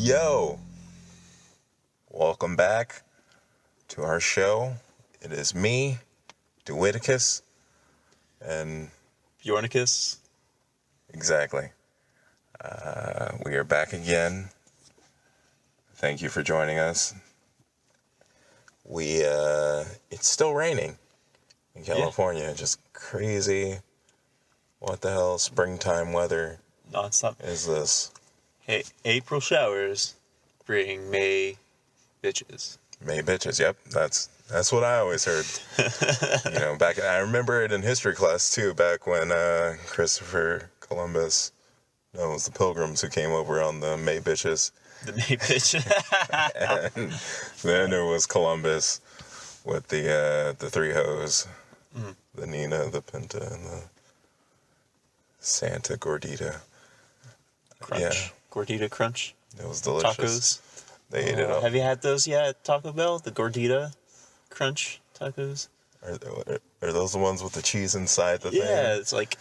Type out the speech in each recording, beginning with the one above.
Yo, welcome back to our show. It is me, Dewitticus, and Bjornicus. Exactly. We are back again. Thank you for joining us. It's still raining in California. Yeah. Just crazy. What the hell? Springtime weather Nonstop. is this? Hey, April showers bring May bitches. May bitches. Yep, that's what I always heard. I remember it in history class too. Back when Christopher Columbus, no, it was the Pilgrims who came over on the May bitches. The May bitch. And then there was Columbus with the three hoes, the Nina, the Pinta, and the Santa Gordita. Crunch. Yeah. Gordita crunch. It was delicious. Tacos. They ate it up. Have you had those yet at Taco Bell? The Gordita crunch tacos? Are those the ones with the cheese inside the thing? Yeah, it's like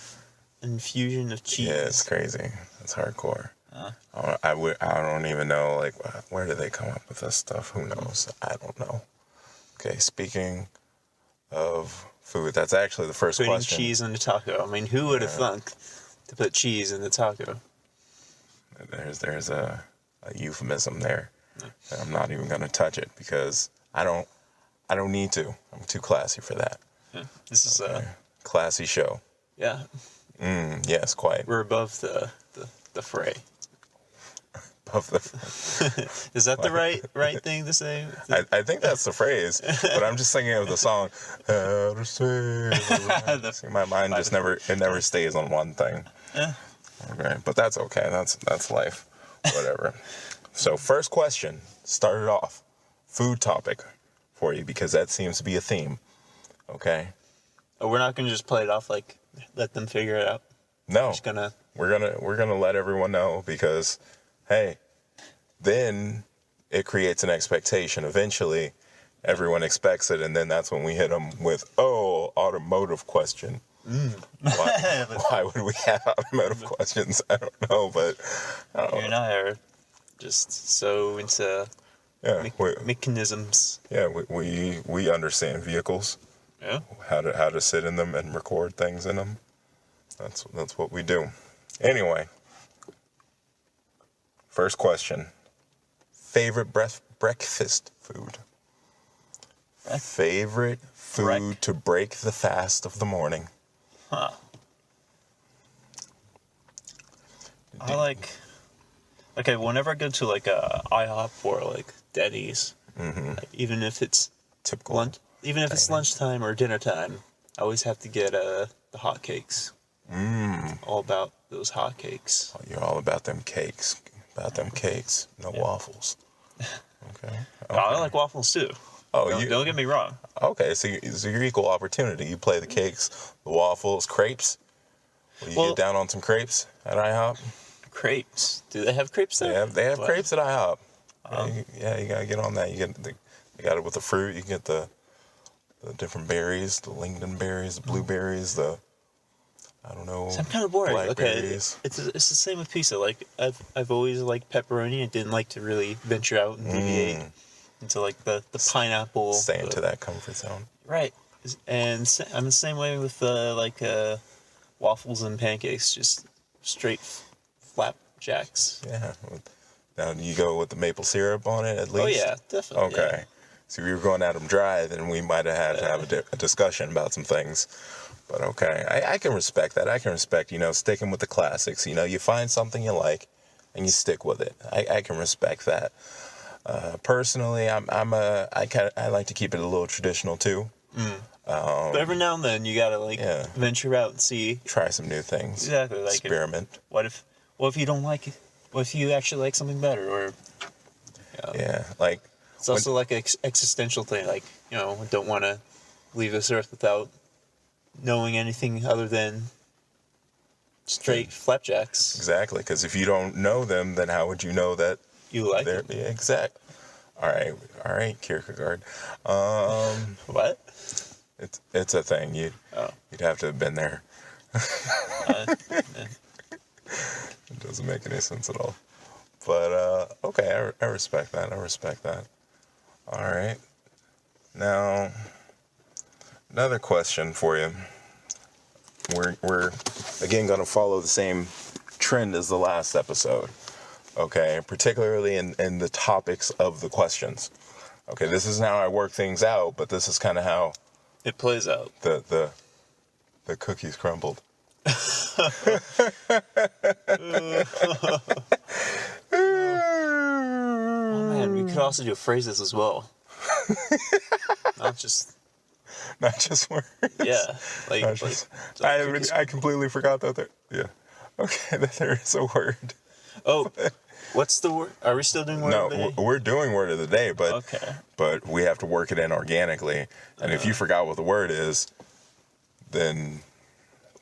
infusion of cheese. Yeah, it's crazy. It's hardcore. I don't even know, like, where do they come up with this stuff? Who knows? I don't know. Okay, speaking of food, that's actually the first Putting question. cheese in the taco. I mean, who would have thunk to put cheese in the taco? There's a euphemism there. And I'm not even going to touch it because I don't need to. I'm too classy for that. Yeah. This is classy show. Yeah. Yes, quite. We're above the fray. Above the Is that the right thing to say? I think that's the phrase, but I'm just thinking of the song. How to say. See, my mind just never stays on one thing. Yeah. Okay, but that's okay. That's life. Whatever. So first question, started off, food topic for you because that seems to be a theme. Okay. Oh, we're not gonna just play it off like let them figure it out. No. We're gonna let everyone know because, hey, then it creates an expectation. Eventually, everyone expects it, and then that's when we hit them with, automotive question. Why would we have automotive questions? I don't know, but You and I are just so into mechanisms. Yeah, we understand vehicles. Yeah. How to sit in them and record things in them. That's what we do. Anyway, first question: favorite breakfast food. Favorite food to break the fast of the morning. Huh. Whenever I go to like a IHOP or like Denny's, like, even if it's typical even if it's lunchtime or dinner time, I always have to get the hotcakes. All about those hotcakes. Oh, you're all about them cakes. No waffles. Okay. I like waffles too. Oh, don't get me wrong. Okay, so you're equal opportunity. You play the cakes, the waffles, crepes. Will you get down on some crepes at IHOP? Crepes? Do they have crepes there? They have crepes at IHOP. You gotta get on that. You got it with the fruit. You can get the different berries, the lingonberries, the blueberries, I don't know. So I'm kind of bored. Okay, blackberries. it's the same with pizza. Like I've always liked pepperoni and didn't like to really venture out and deviate into like the pineapple. Stay into that comfort zone. Right, and I'm the same way with waffles and pancakes. Just straight flapjacks. Yeah. Now you go with the maple syrup on it at least. Oh yeah, definitely. Okay. Yeah. So if you were going at them dry, then we might have had to have a discussion about some things. But okay, I can respect that. I can respect, sticking with the classics. You find something you like, and you stick with it. I can respect that. Personally, I like to keep it a little traditional too. But every now and then you gotta venture out and see. Try some new things. Exactly. Like experiment. What if you don't like it? What if you actually like something better? Or like it's also like an existential thing. Like don't want to leave this earth without knowing anything other than straight flapjacks. Exactly, because if you don't know them, then how would you know that you like them? Yeah, exactly. All right, Kierkegaard. What? It's a thing. You'd have to have been there. It doesn't make any sense at all. But Okay, I respect that. All right. Now, another question for you. We're again going to follow the same trend as the last episode. Okay, particularly in the topics of the questions. Okay, this is how I work things out, but this is kind of how it plays out. The cookies crumbled. Oh man, we could also do phrases as well. Not just words. Yeah, I completely forgot that there. Yeah. Okay, that there is a word. Oh, what's the word? Are we still doing word of the day? No, we're doing word of the day, but okay. But we have to work it in organically. And if you forgot what the word is, then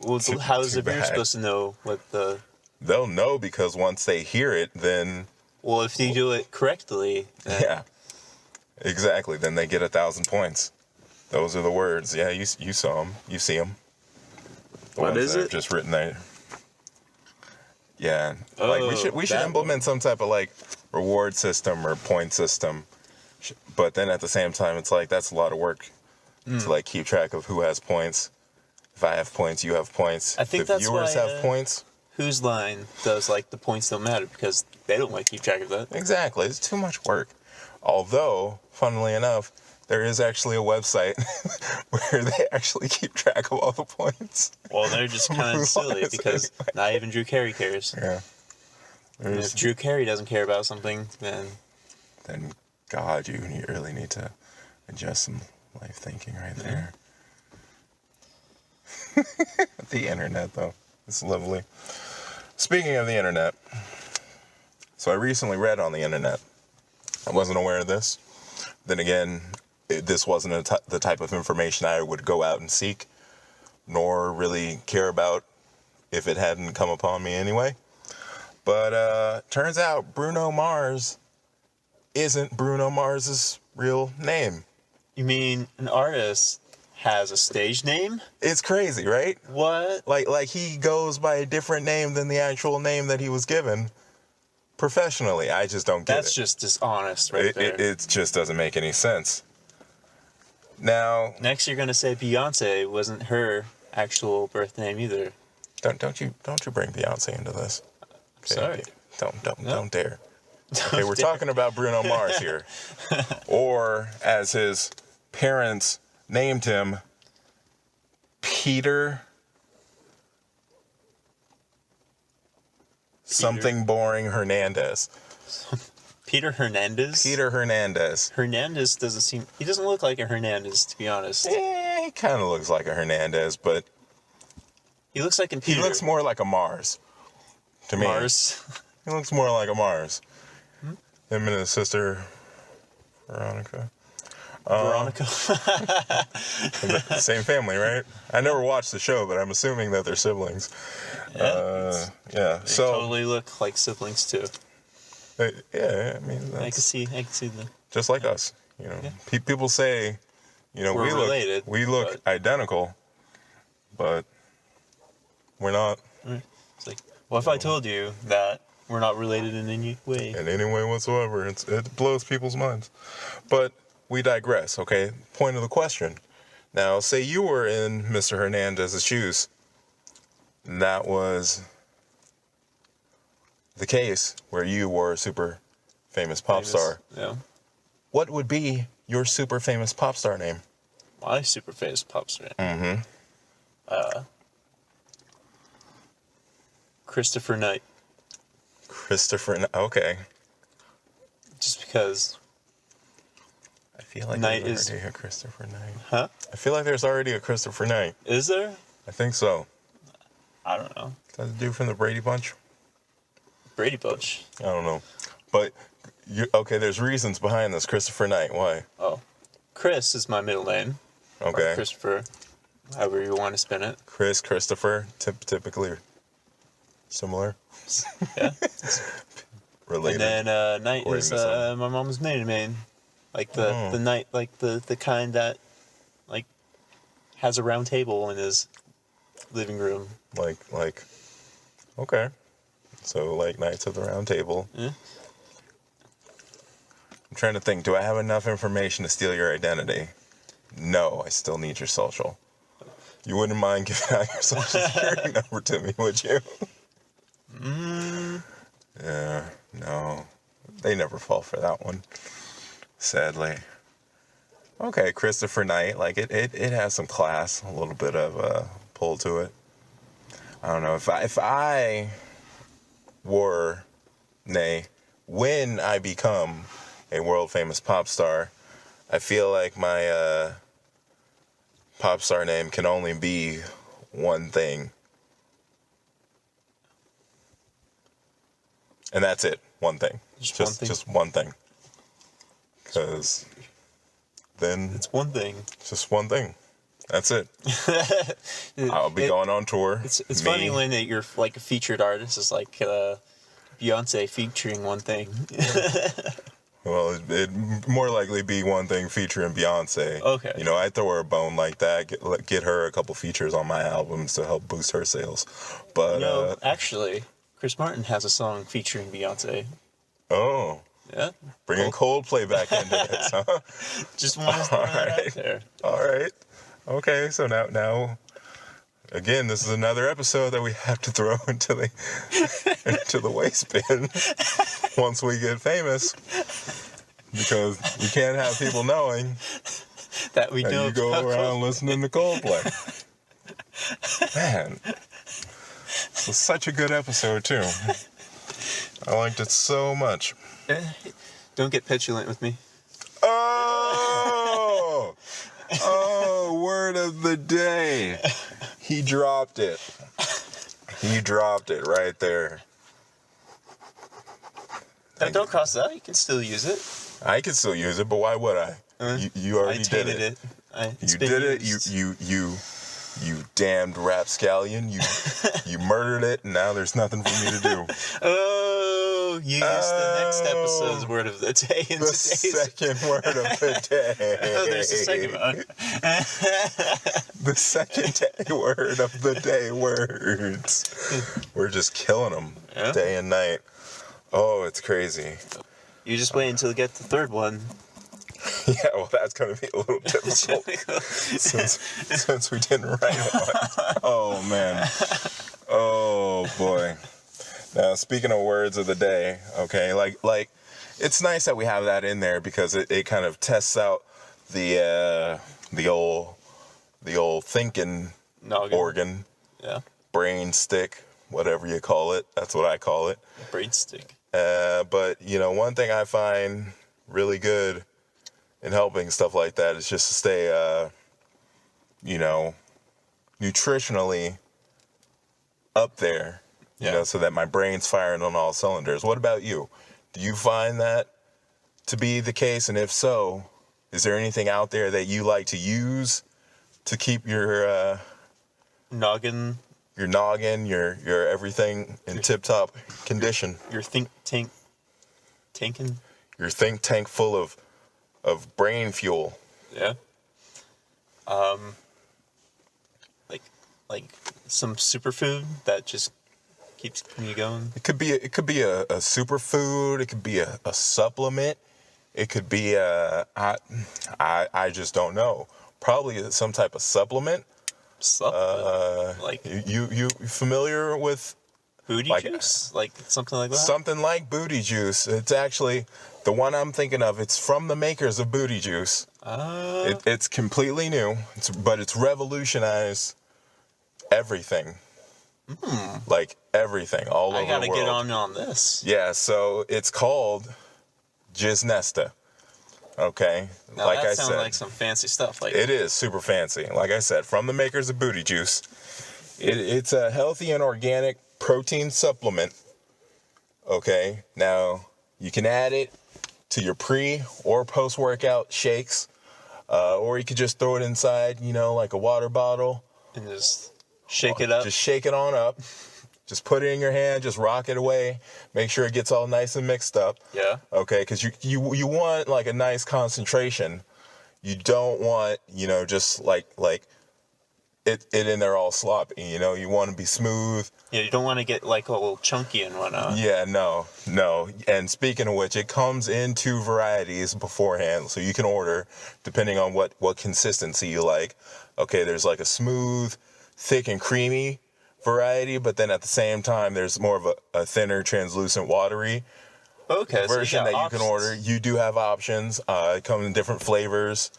well, how's the viewer supposed to know what the? They'll know because once they hear it, then. Well, if you do it correctly. Then... Yeah. Exactly. Then they get 1,000 points. Those are the words. Yeah, you saw them. You see them. What is it? Just written there. Yeah. Like we should implement some type of like reward system or point system. But then at the same time, it's like that's a lot of work to like keep track of who has points. If I have points, you have points. I think if that's viewers why, have points. Whose line does like the points don't matter because they don't like keep track of that. Exactly. It's too much work. Although, funnily enough, there is actually a website where they actually keep track of all the points. Well, they're just kind of silly because not even Drew Carey cares. Yeah. And if Drew Carey doesn't care about something, then God, you really need to adjust some life thinking right there. The internet, though. It's lovely. Speaking of the internet, so I recently read on the internet. I wasn't aware of this. Then again, this wasn't the type of information I would go out and seek, nor really care about if it hadn't come upon me anyway. But turns out Bruno Mars isn't Bruno Mars's real name. You mean an artist has a stage name? It's crazy, right? What? Like he goes by a different name than the actual name that he was given professionally. I just don't get it. That's just dishonest right there. It just doesn't make any sense. Now, next you're going to say Beyonce wasn't her actual birth name either. Don't you bring Beyonce into this. Okay? Sorry. Don't dare. Okay, we're talking about Bruno Mars here. Or, as his parents named him, Peter something boring Hernandez. Peter Hernandez? Peter Hernandez. Hernandez he doesn't look like a Hernandez, to be honest. He kind of looks like a Hernandez, but he looks like Peter. He looks more like a Mars to me. Mars? He looks more like a Mars. Him and his sister, Veronica. Veronica? Same family, right? I never watched the show, but I'm assuming that they're siblings. Yeah. Yeah. They totally look like siblings, too. Yeah, I mean, I can see them. Just like us, you know. Yeah. People say, you know, we're related. We look identical, but we're not. It's like, what if I told you that we're not related in any way? In any way whatsoever. It blows people's minds. But we digress, okay? Point of the question. Now, say you were in Mr. Hernandez's shoes. And that was the case where you were a super famous pop star. Yeah. What would be your super famous pop star name? My super famous pop star name? Christopher Knight. Christopher Knight. Okay. Just because. I feel like Knight there's already a Christopher Knight. Huh? I feel like there's already a Christopher Knight. Is there? I think so. I don't know. Is that the dude from the Brady Bunch? Brady Bunch? I don't know. But, okay, there's reasons behind this. Christopher Knight. Why? Oh. Chris is my middle name. Okay. Or Christopher. However you want to spin it. Christopher. Typically similar. Yeah. Related. And then Knight is my mom's maiden name. Like the knight, like the kind that like has a round table in his living room. Like, okay. So like Knights of the Round Table. Yeah. I'm trying to think. Do I have enough information to steal your identity? No, I still need your social. You wouldn't mind giving out your social security number to me, would you? Yeah, no. They never fall for that one, sadly. Okay, Christopher Knight. Like, it has some class, a little bit of pull to it. I don't know. If I were, when I become a world-famous pop star, I feel like my pop star name can only be one thing. And that's it. One thing. Just one thing. Because then... It's one thing. Just one thing. That's it. I'll be going on tour. It's funny when you're like a featured artist. It's like Beyonce featuring one thing. Well, it'd more likely be one thing featuring Beyonce. Okay. You know, I'd throw her a bone like that, get her a couple features on my albums to help boost her sales. But actually, Chris Martin has a song featuring Beyonce. Oh. Yeah. Bringing Coldplay back into this, huh? Just want to throw that out there. All right. Okay, so now, again, this is another episode that we have to throw into the waste bin once we get famous, because we can't have people knowing that we know you go around listening to Coldplay. Man, this was such a good episode too. I liked it so much. Don't get petulant with me. Oh, word of the day. He dropped it. He dropped it right there. Don't cross it out. You can still use it. I can still use it, but why would I? You already did it. You did it. You damned rapscallion. You murdered it, and now there's nothing for me to do. Oh, you used the next episode's word of the day in the second word of the day. Oh, there's the second one. The second word of the day words. We're just killing them day and night. Oh, it's crazy. You just wait until you get the third one. Yeah, well, that's going to be a little difficult since we didn't write it. Oh, man. Oh, boy. Now, speaking of words of the day, okay, like it's nice that we have that in there because it kind of tests out the old thinking Noggin. organ. Yeah. Brain stick, whatever you call it. That's what I call it. Brain stick. But, one thing I find really good in helping stuff like that is just to stay, nutritionally up there, so that my brain's firing on all cylinders. What about you? Do you find that to be the case? And if so, is there anything out there that you like to use to keep your noggin, your everything in tip-top condition? Your think tank, Your think tank full of brain fuel. Yeah. Like some superfood that just keeps you going. It could be a superfood. It could be a supplement. It could be I just don't know. Probably some type of supplement. Like you familiar with booty juice? Like something like that? Something like booty juice. It's actually the one I'm thinking of. It's from the makers of booty juice. It's completely new. But it's revolutionized everything. Like everything all over the world. I gotta get on this. Yeah, so it's called Gisnesta. Okay, now like that I sounds said, like some fancy stuff. Like it is super fancy. Like I said, from the makers of booty juice. It's a healthy and organic protein supplement. Okay, now you can add it to your pre or post workout shakes, or you could just throw it inside, like a water bottle, and just shake it up. Just shake it on up. Just put it in your hand, just rock it away. Make sure it gets all nice and mixed up. Yeah. Okay, because you want like a nice concentration. You don't want, just like it in there all sloppy. You know, you want to be smooth. Yeah, you don't want to get like all chunky and whatnot. Yeah, no. And speaking of which, it comes in 2 varieties beforehand, so you can order depending on what consistency you like. Okay, there's like a smooth, thick and creamy variety, but then at the same time, there's more of a thinner, translucent, watery Okay, version so you that got you can options. order. You do have options. It comes in different flavors.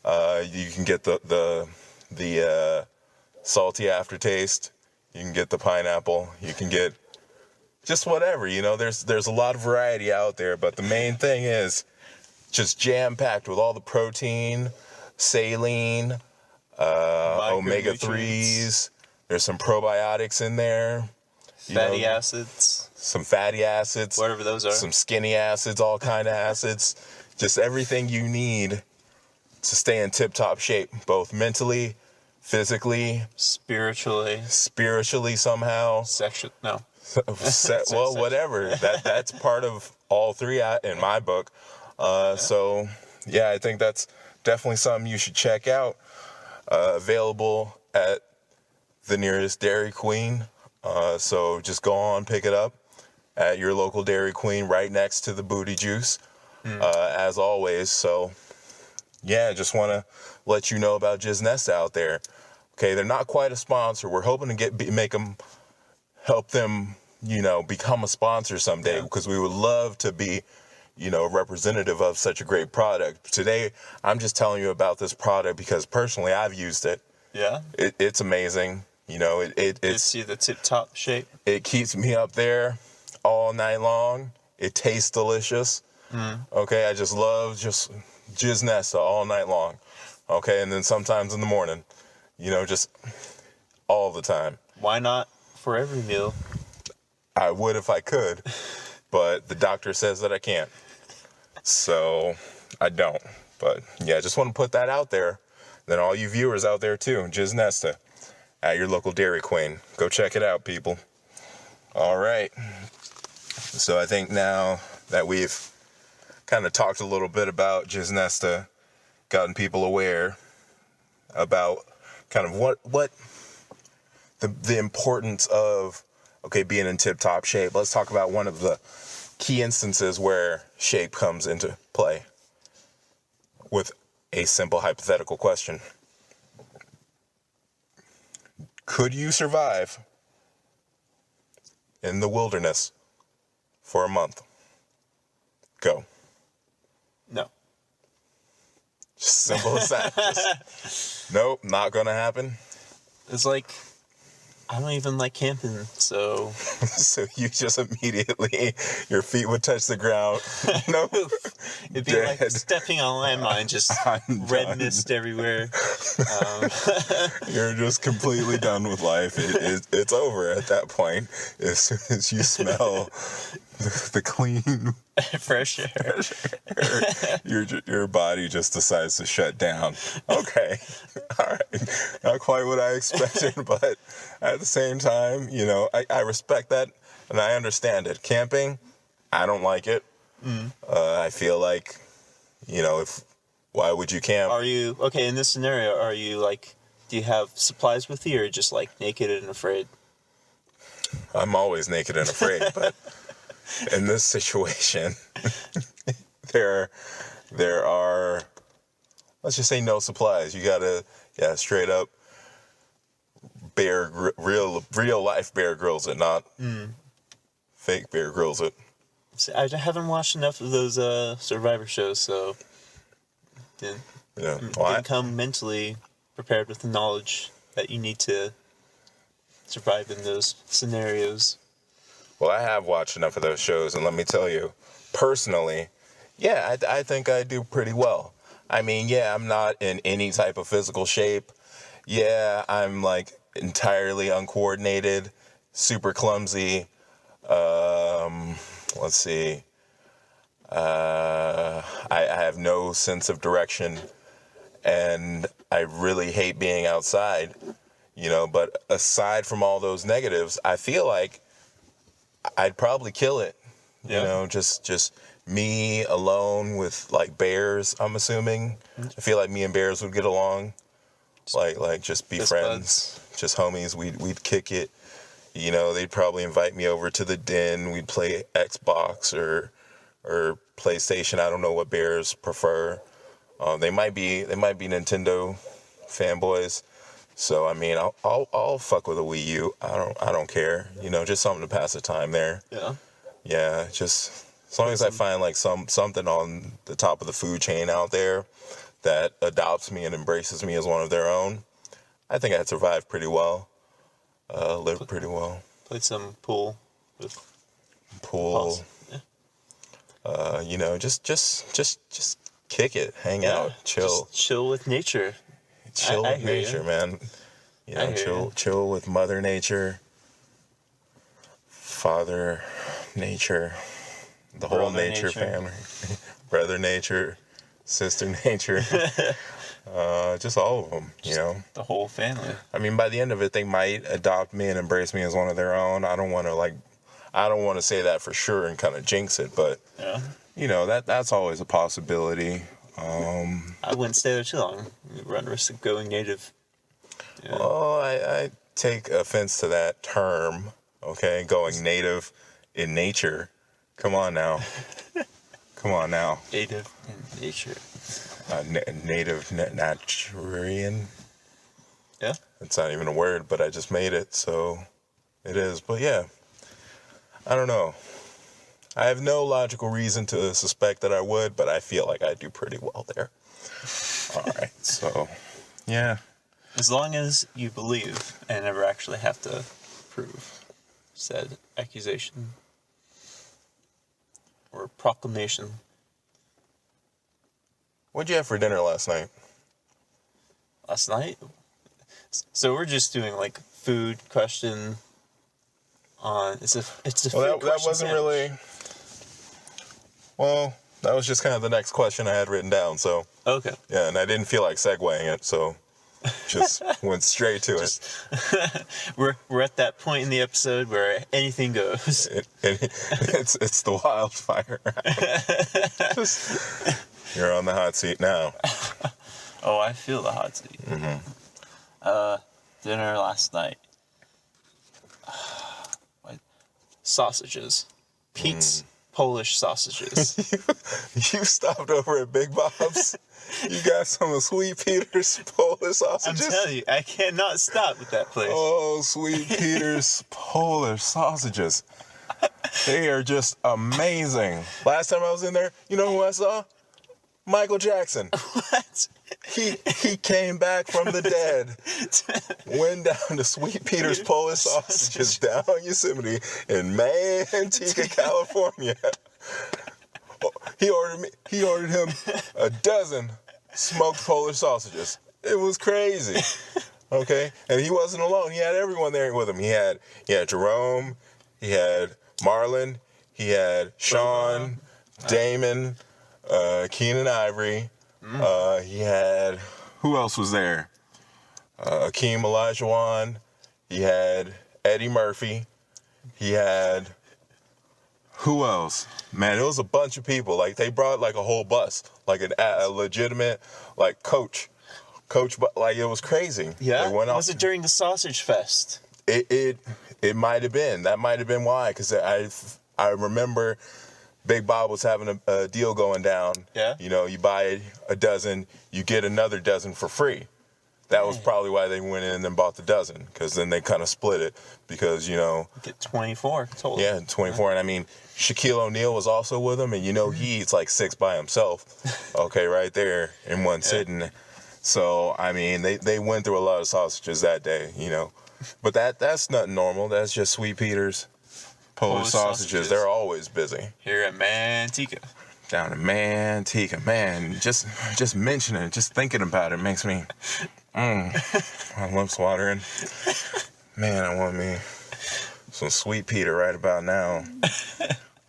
You can get the salty aftertaste. You can get the pineapple. You can get just whatever. You know, there's a lot of variety out there, but the main thing is just jam packed with all the protein, saline, omega 3s. There's some probiotics in there. Fatty acids. Some fatty acids. Whatever those are. Some skinny acids, all kind of acids. Just everything you need to stay in tip-top shape, both mentally, physically, spiritually somehow. No. Well, whatever. That's part of all 3 in my book. So, yeah, I think that's definitely something you should check out. Available at the nearest Dairy Queen. So just go on, pick it up at your local Dairy Queen right next to the Booty Juice, as always. So, yeah, just want to let you know about Jizz Nesta out there. Okay, they're not quite a sponsor. We're hoping to help them, you know, become a sponsor someday, because we would love to be, you know, representative of such a great product. Today, I'm just telling you about this product because personally I've used it. Yeah. It's amazing. You know, it's see the tip-top shape. It keeps me up there all night long. It tastes delicious. Okay, I just love Jizz Nesta all night long. Okay, and then sometimes in the morning. You know, just all the time. Why not for every meal? I would if I could, but the doctor says that I can't. So I don't. But yeah, just want to put that out there. Then all you viewers out there too, Jizz Nesta at your local Dairy Queen. Go check it out, people. All right. So I think now that we've kind of talked a little bit about Jizz Nesta, gotten people aware about kind of what the importance of, okay, being in tip-top shape. Let's talk about one of the key instances where shape comes into play with a simple hypothetical question. Could you survive in the wilderness for a month? Go. No. Just simple as that. Nope, not gonna happen. It's like, I don't even like camping, so... So you just immediately, your feet would touch the ground. Nope. It'd be like stepping on a landmine, just red mist everywhere. You're just completely done with life. It's over at that point. As soon as you smell the clean, fresh air, your body just decides to shut down. Okay, all right, not quite what I expected, but at the same time, you know, I respect that and I understand it. Camping, I don't like it. I feel like, you know, why would you camp? Are you okay in this scenario? Are you like, do you have supplies with you, or just like naked and afraid? I'm always naked and afraid, but in this situation, there are, let's just say, no supplies. You gotta, straight up real life Bear Grylls it, not fake Bear Grylls it. See, I haven't watched enough of those Survivor shows, so didn't come mentally prepared with the knowledge that you need to survive in those scenarios. Well, I have watched enough of those shows, and let me tell you, personally, yeah, I think I do pretty well. I mean, yeah, I'm not in any type of physical shape. Yeah, I'm like entirely uncoordinated, super clumsy. Let's see. I have no sense of direction, and I really hate being outside, you know, but aside from all those negatives, I feel like I'd probably kill it. You know, just me alone with like bears, I'm assuming. I feel like me and bears would get along like just be Just friends, just homies. We'd kick it. You know, they'd probably invite me over to the den. We'd play Xbox or PlayStation. I don't know what bears prefer. They might be Nintendo fanboys. So I mean, I'll fuck with a Wii U. I don't care. You know, just something to pass the time there. Yeah. Yeah, just as long as I find like something on the top of the food chain out there that adopts me and embraces me as one of their own, I think I'd survive pretty well. Live pretty well. Played some pool with Pool. Yeah. You know, just kick it, hang out, chill. Just chill with nature. Chill I with hear nature, you. man. You I know, hear chill with Mother Nature, Father Nature, the whole Brother nature Nature. family, Brother Nature, Sister Nature, just all of them. You know, The whole family. I mean, by the end of it, they might adopt me and embrace me as one of their own. I don't want to say that for sure and kind of jinx it, but Yeah. you know that's always a possibility. I wouldn't stay there too long. You run risk of going native. Yeah. Oh, I take offense to that term. Okay, going native in nature. Come on now. Come on now. Native in nature. Native naturian. Yeah. It's not even a word, but I just made it, so it is. But yeah, I don't know. I have no logical reason to suspect that I would, but I feel like I do pretty well there. All right, so yeah. As long as you believe and never actually have to prove said accusation or proclamation. What'd you have for dinner last night? Last night? So we're just doing like food question on it's a Well, food that question wasn't sandwich. really. Well, that was just kind of the next question I had written down. So Okay. yeah, and I didn't feel like segueing it, so just went straight to it. We're at that point in the episode where anything goes. It's the wildfire round. You're on the hot seat now. Oh, I feel the hot seat. Mm-hmm. Dinner last night. Sausages. Pete's Polish sausages. You stopped over at Big Bob's. You got some of Sweet Peter's Polish I'm sausages. telling you, I cannot stop with that place. Oh, Sweet Peter's Polish sausages. They are just amazing. Last time I was in there, you know who I saw? Michael Jackson. What? He came back from the dead. Went down to Sweet Peter's Polish sausages down Yosemite in Manteca, California. He ordered him a dozen smoked Polish sausages. It was crazy. Okay? And he wasn't alone. He had everyone there with him. He had Jerome, he had Marlon, he had Sean, Damon, Keenan Ivory. He had, who else was there? Akeem Olajuwon. He had Eddie Murphy. He had, who else? Man, it was a bunch of people. Like, they brought like a whole bus, like a legitimate, like coach, but like it was crazy. Yeah? They went off. Was it during the sausage fest? It might have been. That might have been why, because I remember Big Bob was having a deal going down. Yeah. You know, you buy a dozen, you get another dozen for free. That was probably why they went in and bought the dozen, because then they kind of split it. Because, you know. Get 24 total. Yeah, 24. And I mean, Shaquille O'Neal was also with him, and you know he eats like 6 by himself. Okay, right there in one sitting. So, I mean, they went through a lot of sausages that day, you know. But that's nothing normal. That's just Sweet Peter's Polish sausages. They're always busy. Here at Manteca. Down in Manteca. Man, just mentioning it, just thinking about it makes me, my lips watering. Man, I want me some Sweet Peter right about now.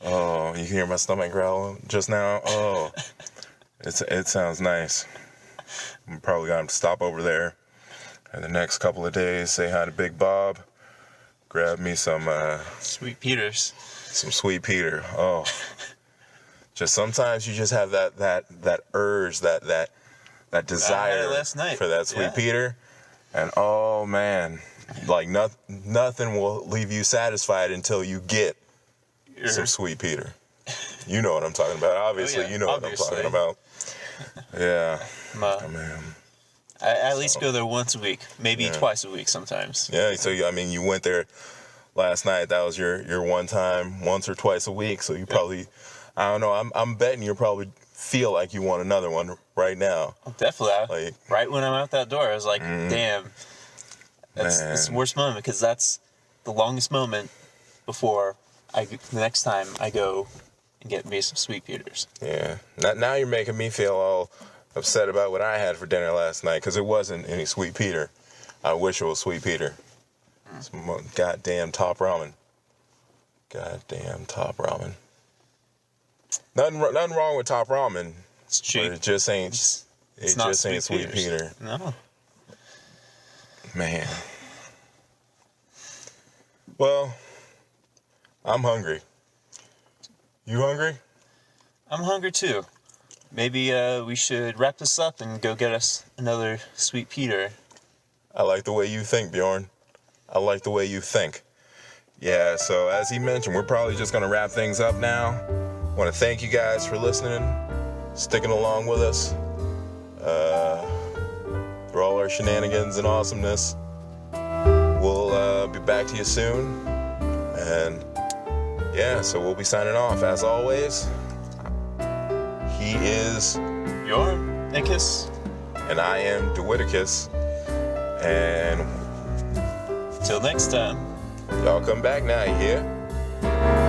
Oh, you can hear my stomach growl just now? Oh, it sounds nice. I'm probably going to stop over there in the next couple of days, say hi to Big Bob, grab me some Sweet Peter's. some Sweet Peter. Oh, just sometimes you just have that urge, that that desire last night. for that sweet Yeah. Peter. And oh man, like nothing will leave you satisfied until you get some sweet Peter. You know what I'm talking about. Obviously, you know obviously. what I'm talking about. Yeah. Oh, Man. I at least go there once a week, maybe Yeah. twice a week sometimes. Yeah. So I mean, you went there last night. That was your one time, once or twice a week. So you probably, I don't know. I'm betting you probably feel like you want another one right now. Definitely. Like, Right when I'm out that door, I was like, damn. That's the worst moment because that's the longest moment before the next time I go and get me some sweet Peters. yeah. Now you're making me feel all upset about what I had for dinner last night because it wasn't any sweet Peter. I wish it was sweet Peter. Some goddamn top ramen. Goddamn top ramen. Nothing wrong with top ramen. It's cheap. But it just ain't. It's It not just ain't sweet Peters. Peter. No. Man. Well, I'm hungry. You hungry? I'm hungry too. Maybe we should wrap this up and go get us another sweet Peter. I like the way you think, Bjorn. I like the way you think. Yeah, so as he mentioned, we're probably just going to wrap things up now. I want to thank you guys for listening, sticking along with us through all our shenanigans and awesomeness. We'll be back to you soon. And yeah, so we'll be signing off. As always, he is Bjorn, Nikus. and I am Dewitticus. And Till next time. y'all come back now, you hear?